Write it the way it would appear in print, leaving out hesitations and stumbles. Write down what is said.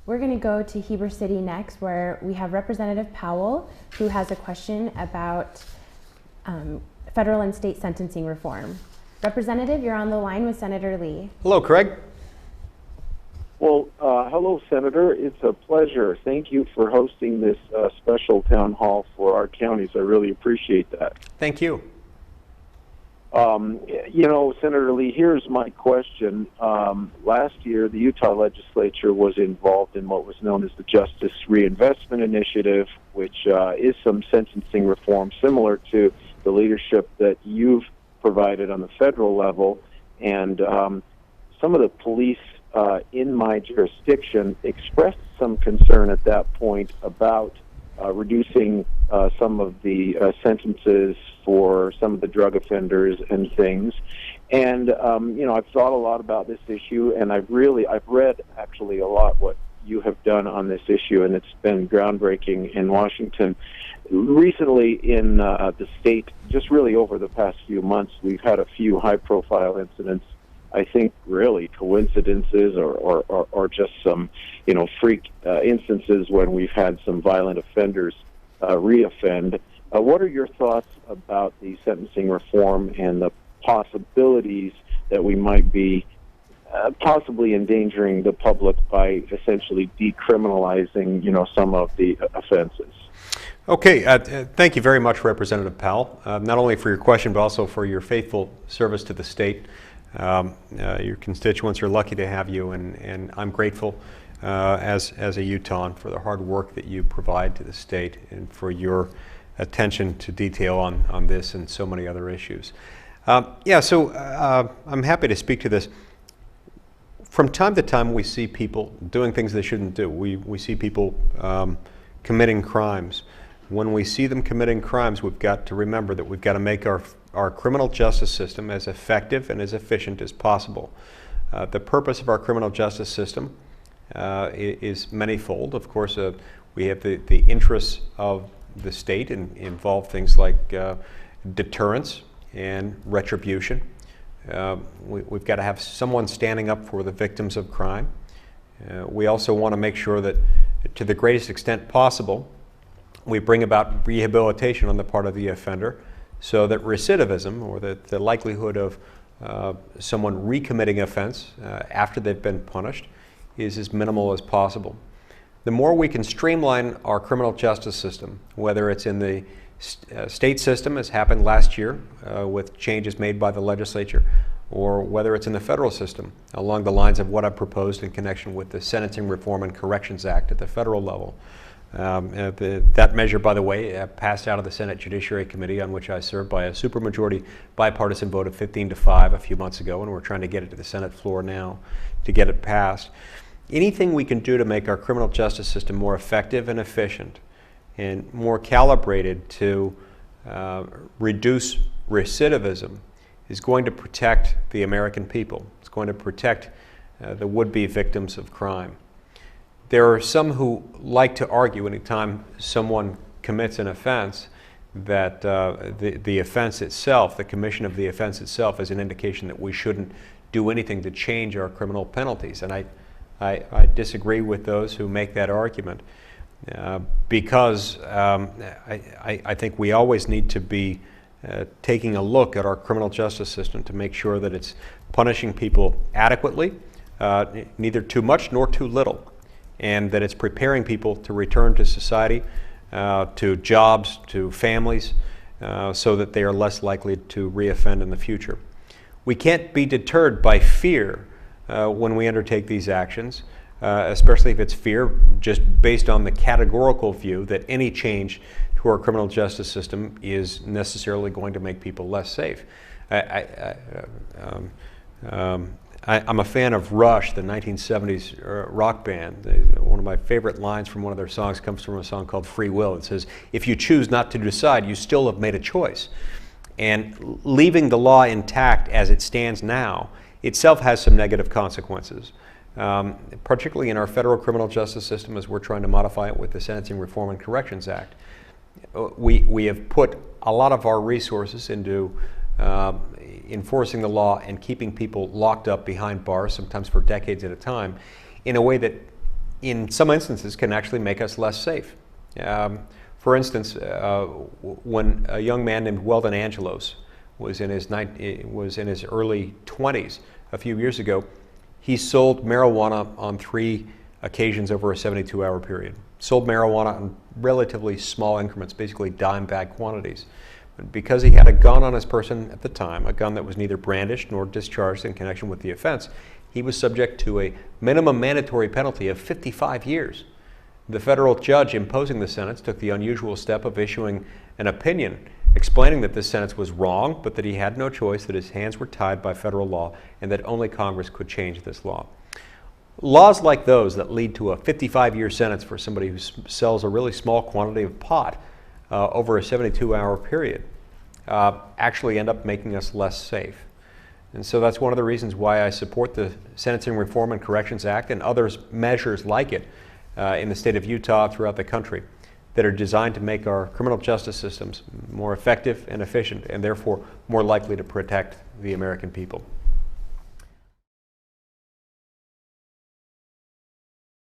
We're going to go to Heber City next, where we have Representative Powell, who has a question about federal and state sentencing reform. Representative, you're on the line with Senator Lee. Hello, Craig. Well, hello, Senator. It's a pleasure. Thank you for hosting this special town hall for our counties. I really appreciate that. Thank you. You know, Senator Lee, here's my question. Last year, the Utah legislature was involved in what was known as the Justice Reinvestment Initiative, which is some sentencing reform similar to the leadership that you've provided on the federal level. And some of the police in my jurisdiction expressed some concern at that point about reducing some of the sentences for some of the drug offenders and things. And, you know, I've thought a lot about this issue, and I've read actually a lot what you have done on this issue, and it's been groundbreaking in Washington. Recently in the state, just really over the past few months, we've had a few high-profile incidents. I think really coincidences or just some, you know, freak instances when we've had some violent offenders reoffend. What are your thoughts about the sentencing reform and the possibilities that we might be possibly endangering the public by essentially decriminalizing, you know, some of the offenses? Okay, thank you very much, Representative Powell, not only for your question, but also for your faithful service to the state. Your constituents are lucky to have you, and I'm grateful as a Utahn for the hard work that you provide to the state and for your attention to detail on this and so many other issues. I'm happy to speak to this. From time to time, we see people doing things they shouldn't do. We see people committing crimes. When we see them committing crimes, we've got to remember that we've got to make our criminal justice system as effective and as efficient as possible. The purpose of our criminal justice system is manyfold. Of course, we have the interests of the state and involve things like deterrence and retribution. We've got to have someone standing up for the victims of crime. We also want to make sure that, to the greatest extent possible, we bring about rehabilitation on the part of the offender, so that recidivism, or the likelihood of someone recommitting offense after they've been punished, is as minimal as possible. The more we can streamline our criminal justice system, whether it's in the state system, as happened last year with changes made by the legislature, or whether it's in the federal system, along the lines of what I've proposed in connection with the Sentencing Reform and Corrections Act at the federal level. That measure, by the way, passed out of the Senate Judiciary Committee, on which I served, by a supermajority bipartisan vote of 15-5 a few months ago, and we're trying to get it to the Senate floor now to get it passed. Anything we can do to make our criminal justice system more effective and efficient and more calibrated to reduce recidivism is going to protect the American people. It's going to protect the would-be victims of crime. There are some who like to argue anytime someone commits an offense that the offense itself, the commission of the offense itself, is an indication that we shouldn't do anything to change our criminal penalties. And I disagree with those who make that argument because I think we always need to be taking a look at our criminal justice system to make sure that it's punishing people adequately, neither too much nor too little, and that it's preparing people to return to society, to jobs, to families, so that they are less likely to reoffend in the future. We can't be deterred by fear when we undertake these actions, especially if it's fear just based on the categorical view that any change to our criminal justice system is necessarily going to make people less safe. I'm a fan of Rush, the 1970s rock band. One of my favorite lines from one of their songs comes from a song called Free Will. It says, "If you choose not to decide, you still have made a choice." And leaving the law intact as it stands now itself has some negative consequences, particularly in our federal criminal justice system as we're trying to modify it with the Sentencing Reform and Corrections Act. We have put a lot of our resources into enforcing the law and keeping people locked up behind bars, sometimes for decades at a time, in a way that in some instances, can actually make us less safe. For instance, when a young man named Weldon Angelos was in his early 20s a few years ago, he sold marijuana on 3 occasions over a 72-hour period. Sold marijuana in relatively small increments, basically dime bag quantities. But because he had a gun on his person at the time, a gun that was neither brandished nor discharged in connection with the offense, he was subject to a minimum mandatory penalty of 55 years. The federal judge imposing the sentence took the unusual step of issuing an opinion explaining that this sentence was wrong, but that he had no choice, that his hands were tied by federal law, and that only Congress could change this law. Laws like those that lead to a 55-year sentence for somebody who sells a really small quantity of pot over a 72-hour period actually end up making us less safe. And so that's one of the reasons why I support the Sentencing Reform and Corrections Act and other measures like it in the state of Utah, throughout the country, that are designed to make our criminal justice systems more effective and efficient, and therefore more likely to protect the American people.